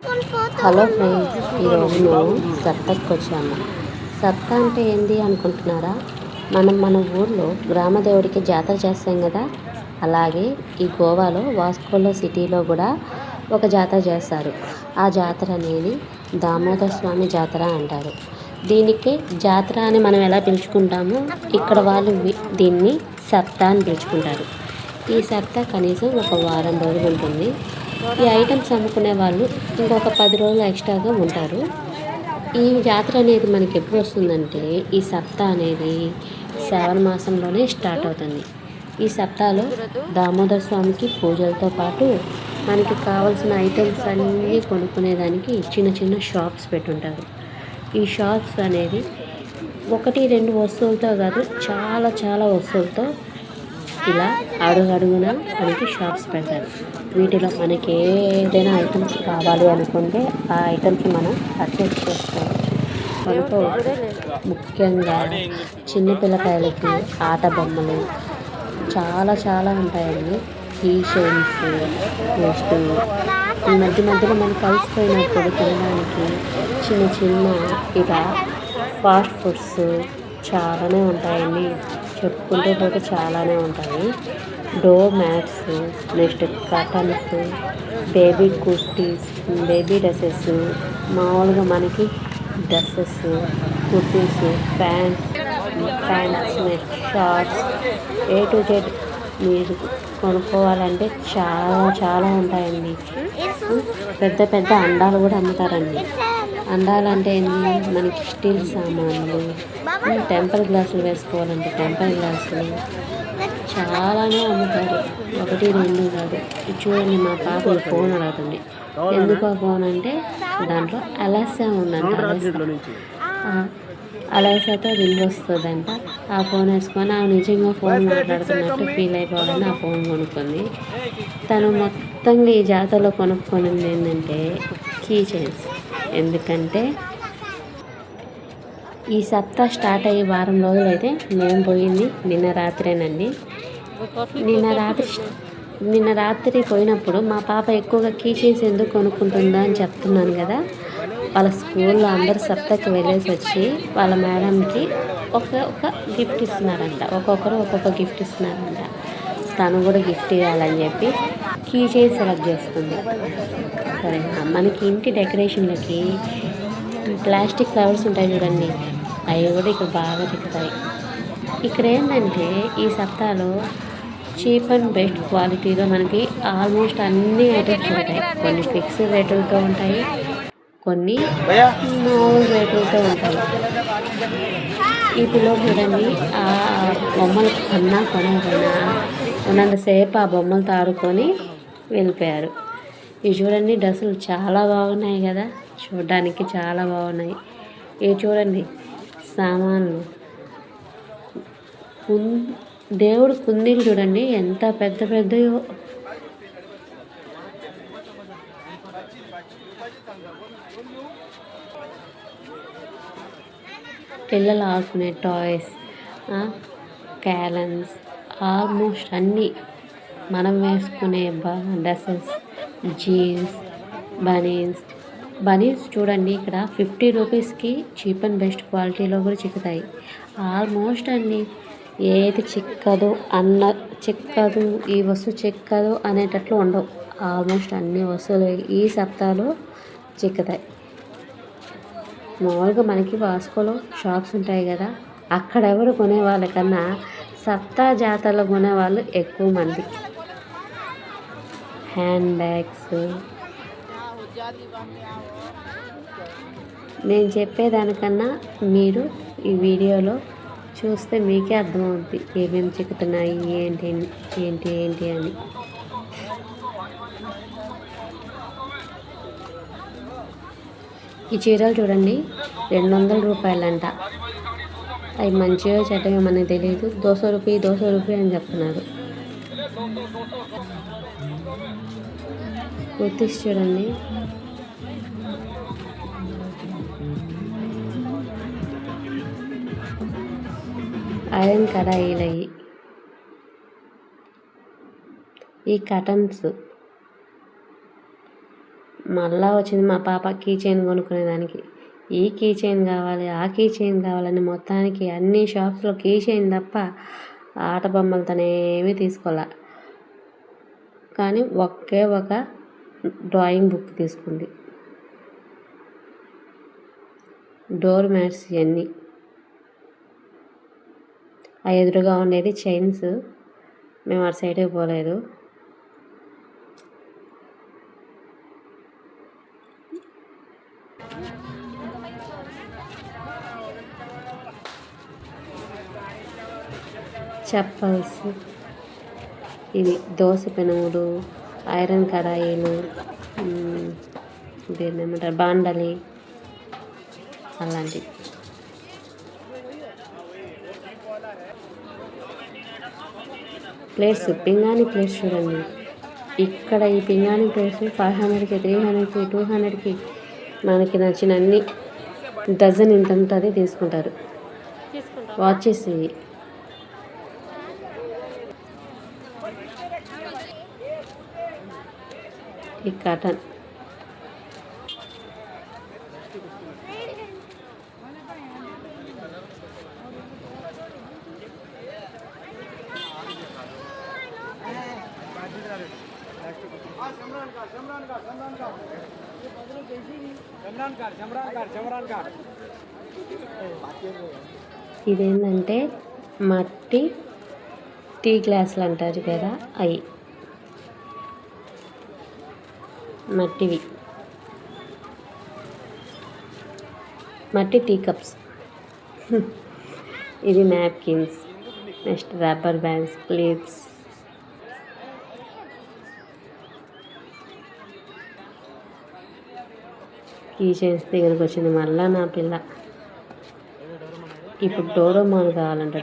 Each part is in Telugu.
హలో ఫ్రెండ్స్, ఈరోజు మేము సప్తకి వచ్చాము. సప్త అంటే ఏంటి అనుకుంటున్నారా? మన ఊర్లో గ్రామదేవుడికి జాతర చేస్తాం కదా, అలాగే ఈ గోవాలో వాస్కోలో సిటీలో కూడా ఒక జాతర చేస్తారు. ఆ జాతర అనేది దామోదర స్వామి జాతర అంటారు. దీనికి జాతర అని మనం ఎలా పిలుచుకుంటామో ఇక్కడ వాళ్ళు దీన్ని సప్త అని పిలుచుకుంటారు. ఈ సప్త కనీసం ఒక వారం రోజులు ఉంటుంది. ఈ ఐటమ్స్ అమ్ముకునే వాళ్ళు ఇంకొక 10 రోజులు ఎక్స్ట్రాగా ఉంటారు. ఈ జాతర అనేది మనకి ఎప్పుడు వస్తుందంటే ఈ సప్తా అనేది శ్రావణ మాసంలోనే స్టార్ట్ అవుతుంది. ఈ సప్తాలో దామోదర స్వామికి పూజలతో పాటు మనకి కావాల్సిన ఐటమ్స్ అన్నీ కొనుక్కునేదానికి చిన్న చిన్న షాప్స్ పెట్టుంటారు. ఈ షాప్స్ అనేది 1-2 వస్తువులతో కాదు, చాలా చాలా వస్తువులతో ఇలా అడుగడుగున మనకి షాప్స్ పెడతారు. వీటిలో మనకి ఏదైనా ఐటమ్స్ కావాలి అనుకుంటే ఆ ఐటమ్స్ మనం పర్చేస్ చేసుకోవచ్చు. మనకు ముఖ్యంగా చిన్నపిల్లకాయలకి ఆట బొమ్మలు చాలా చాలా ఉంటాయండి. టీ షర్ట్స్, నెక్స్ట్ ఈ మధ్యలో మనం కలిసిపోయినప్పుడు తినడానికి చిన్న చిన్న ఇలా ఫాస్ట్ ఫుడ్స్ చాలానే ఉంటాయండి. చెప్పుకుంటే పోతే చాలానే ఉంటాయి. Door mats, next curtains, baby kurtis, baby dresses, మామూలుగా మనకి dresses, kurtis, pants, shorts, A to Z మీరు కొనుక్కోవాలంటే చాలా చాలా ఉంటాయండి. పెద్ద పెద్ద అండాలు కూడా అమ్ముతారండి. అండాలు అంటే ఏంటి? మనకి స్టీల్ సామాన్లు, టెంపర్ గ్లాసులు వేసుకోవాలంటే టెంపర్ గ్లాసులు చాలానే అమ్ముతారు. 1-2 కాదు. చూడండి, మా పాప ఫోన్ అడుగుతుంది. ఎందుకు ఆ ఫోన్ అంటే దాంట్లో అలెక్సా ఉందంట. అలెక్సాతో రింగ్ వస్తుందంట. ఆ ఫోన్ వేసుకొని ఆమె నిజంగా ఫోన్ మాట్లాడుతున్నట్టు ఫీల్ అయిపోవాలని ఆ ఫోన్ కొనుక్కుంది. తను మొత్తంగా ఈ జాతరలో కొనుక్కొనింది ఏంటంటే కీ చైన్స్. ఎందుకంటే ఈ సప్తా స్టార్ట్ అయ్యి వారం రోజులైతే మేము పోయింది నిన్న రాత్రేనండి. నిన్న రాత్రి పోయినప్పుడు మా పాప ఎక్కువగా కీ చైన్స్ ఎందుకు కొనుక్కుంటుందా అని చెప్తున్నాను కదా. వాళ్ళ స్కూల్లో అందరు సప్తాకి వెళ్ళేసి వచ్చి వాళ్ళ మేడంకి ఒక గిఫ్ట్ ఇస్తున్నారంట. ఒక్కొక్కరు ఒక్కొక్క గిఫ్ట్ ఇస్తున్నారంట. తను కూడా గిఫ్ట్ ఇవ్వాలని చెప్పి కీ చైన్ సెలెక్ట్ చేసుకుంది. సరే, మనకి ఇంటి డెకరేషన్లకి ప్లాస్టిక్ ఫ్లవర్స్ ఉంటాయి చూడండి, అవి కూడా ఇక్కడ బాగా చిక్కుతాయి. ఇక్కడ ఏంటంటే ఈ సప్తాలో చీప్ అండ్ బెస్ట్ క్వాలిటీలో మనకి ఆల్మోస్ట్ అన్ని ఐటమ్స్ ఉంటాయి. కొన్ని ఫిక్స్డ్ రేటులతో ఉంటాయి, కొన్ని మామూలు రేటులతో ఉంటాయి. ఈ పిల్లలు చూడండి, ఆ బొమ్మలు కొనకపోయినా ఉన్నంతసేపు ఆ బొమ్మలతో ఆడుకొని వెళ్ళిపోయారు. ఇవి చూడండి, డ్రెస్సులు చాలా బాగున్నాయి కదా, చూడడానికి చాలా బాగున్నాయి. ఇవి చూడండి, సామాన్లు, దేవుడు కుందీలు చూడండి ఎంత పెద్ద పెద్దయో. పిల్లలు ఆడుకునే టాయ్స్, క్యాలన్స్, ఆల్మోస్ట్ అన్నీ మనం వేసుకునే డ్రెస్సెస్, జీన్స్, బనీన్స్ చూడండి, ఇక్కడ 50 రూపీస్కి చీప్ అండ్ బెస్ట్ క్వాలిటీలో కూడా చిక్కుతాయి. ఆల్మోస్ట్ అన్నీ ఏది చిక్కదు ఈ వస్తువు చిక్కదు అనేటట్లు ఉండవు. ఆల్మోస్ట్ అన్ని వస్తువులు ఈ సప్తాలో చిక్కుతాయి. మామూలుగా మనకి వాస్కోలో షాప్స్ ఉంటాయి కదా, అక్కడ ఎవరు కొనే వాళ్ళకన్నా సప్తా జాతరలో కొనేవాళ్ళు ఎక్కువ మంది. హ్యాండ్ బ్యాగ్స్, నేను చెప్పేదానికన్నా మీరు ఈ వీడియోలో చూస్తే మీకే అర్థమవుద్ది ఏమేమి చిక్కుతున్నాయి ఏంటి అని. ఈ చీరలు చూడండి, 200 రూపాయలంట. అవి మంచిగా చెడ్డగా మనకు తెలియదు. 200 రూపాయి అని చెప్తున్నారు. కుర్తీస్ చూడండి, ఐరన్ కడాయిలు అయ్యి, ఈ కటన్స్ మళ్ళా వచ్చింది మా పాప కీ చైన్ కొనుక్కునేదానికి. ఈ కీ చైన్ కావాలి, ఆ కీ చైన్ కావాలని మొత్తానికి అన్ని షాప్స్లో కీ చైన్ తప్ప ఆట బొమ్మలతోనేమీ తీసుకోలే. కానీ ఒకే ఒక డ్రాయింగ్ బుక్ తీసుకుంది. డోర్ మ్యాట్స్ ఇవన్నీ. ఆ ఎదురుగా ఉండేది చైన్స్. మేము అటు సైడ్కి పోలేదు. చెప్పల్స్, ఇవి దోశ పెనుములు, ఐరన్ కడాయిలు, దీన్ని ఏమంటారు బాండలి, అలాంటివి. ప్లేట్స్, పింగాణి ప్లేట్స్ చూడండి. ఇక్కడ ఈ పింగాణి ప్లేట్స్ 500కి, 300కి, 200కి మనకి నచ్చిన అన్ని డజన్ ఇంత ఉంటుంది తీసుకుంటారు. వాచెస్ ఇవి. ఈ కాటన్. ఇదేంటంటే మట్టి టీ గ్లాసులు అంటారు కదా, అవి మట్టివి, మట్టి టీ కప్స్. ఇది napkins, next rubber bands, clips. Key chains దగ్గరకు వచ్చింది మళ్ళా నా పిల్ల. ఇప్పుడు డోరోమాన్ కావాలంట.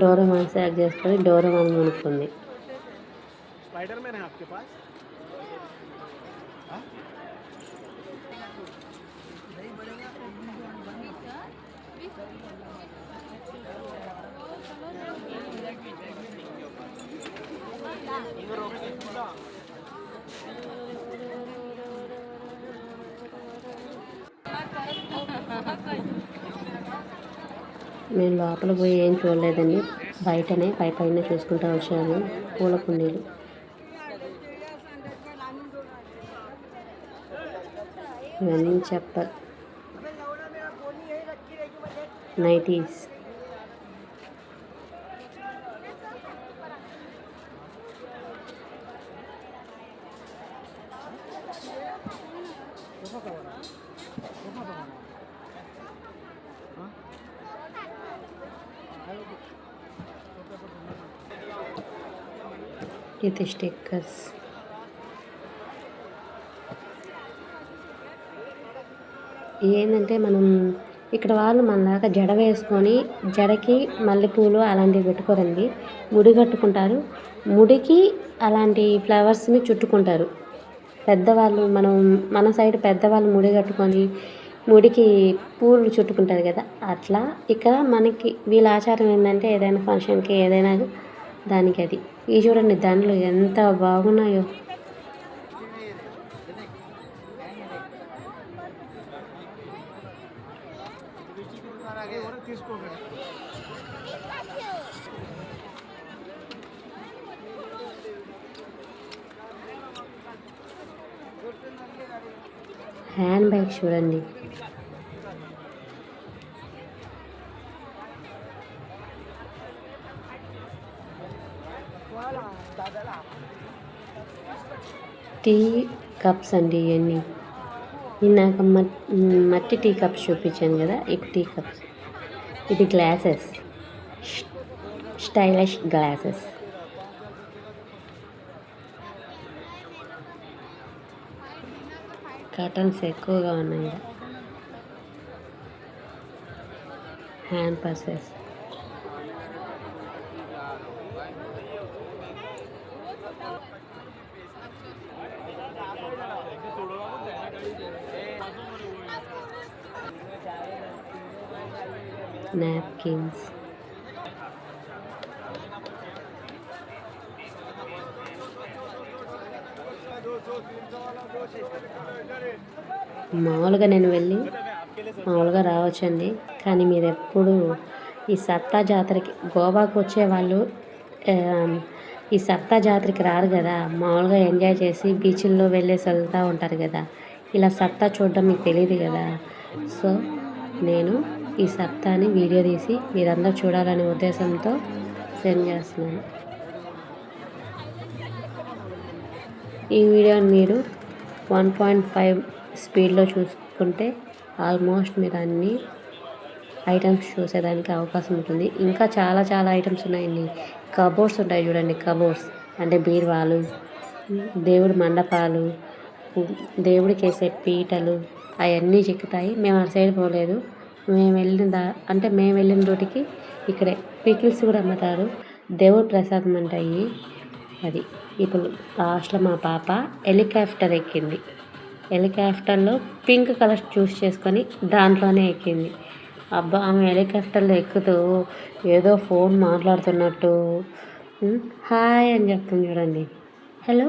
డోరోమాన్ సెలెక్ట్ చేసుకొని డోరోమాన్ కొనుక్కుంది. నేను లోపల పోయి ఏం చూడలేదండి, బయటనే పైన చూసుకుంటూ వచ్చాను. పూల కుండీలు, ఇవన్నీ చెప్పర్, నైటీస్. ఇది స్టిక్కర్స్. ఏంటంటే మనం ఇక్కడ వాళ్ళు మనలాగా జడ వేసుకొని జడకి మల్లెపూలు అలాంటివి పెట్టుకోరండి. ముడి కట్టుకుంటారు. ముడికి అలాంటి ఫ్లవర్స్ని చుట్టుకుంటారు పెద్దవాళ్ళు. మన సైడ్ పెద్దవాళ్ళు ముడి కట్టుకొని ముడికి పూలు చుట్టుకుంటారు కదా, అట్లా ఇక్కడ మనకి వీళ్ళ ఆచారం ఏంటంటే ఏదైనా ఫంక్షన్కి ఏదైనా దానికి అది. ఇవి చూడండి దాంట్లో ఎంత బాగున్నాయో. హ్యాండ్ బ్యాగ్ చూడండి. టీ కప్స్ అండి ఇవన్నీ. ఇందాక మట్టి టీ కప్స్ చూపించాను కదా, ఈ టీ కప్స్. ఇది గ్లాసెస్, స్టైలిష్ గ్లాసెస్. కర్టన్స్ ఎక్కువగా ఉన్నాయి. Hand purses. napkins. మామూలుగా నేను వెళ్ళి మామూలుగా రావచ్చండి. కానీ మీరు ఎప్పుడు ఈ సత్తా జాతరకి గోవాకు వచ్చేవాళ్ళు ఈ సత్తా జాతరకి రారు కదా, మామూలుగా ఎంజాయ్ చేసి బీచ్ల్లో వెళ్ళేసి వెళ్తూ ఉంటారు కదా. ఇలా సత్తా చూడడం మీకు తెలియదు కదా. సో నేను ఈ సత్తాని వీడియో తీసి మీరందరూ చూడాలనే ఉద్దేశంతో సెండ్ చేస్తున్నాను. ఈ వీడియోని మీరు 1.5 స్పీడ్లో చూసుకుంటే ఆల్మోస్ట్ మీరు అన్ని ఐటమ్స్ చూసేదానికి అవకాశం ఉంటుంది. ఇంకా చాలా చాలా ఐటమ్స్ ఉన్నాయండి. కబోర్డ్స్ ఉంటాయి చూడండి, కబోర్డ్స్ అంటే బీరువాలు, దేవుడి మండపాలు, దేవుడికి వేసే పీటలు అవన్నీ చిక్కుతాయి. మేము ఆ సైడ్ పోలేదు. మేము వెళ్ళిన రోటికి ఇక్కడే పికిల్స్ కూడా అమ్ముతారు. దేవుడి ప్రసాదం అంటాయి అది. ఇప్పుడు లాస్ట్లో మా పాప హెలికాప్టర్ ఎక్కింది. హెలికాప్టర్లో పింక్ కలర్ చూస్ చేసుకొని దాంట్లోనే ఎక్కింది. అబ్బా, ఆమె హెలికాప్టర్లో ఎక్కుతూ ఏదో ఫోన్ మాట్లాడుతున్నట్టు హాయ్ అని చెప్తుంది చూడండి. హలో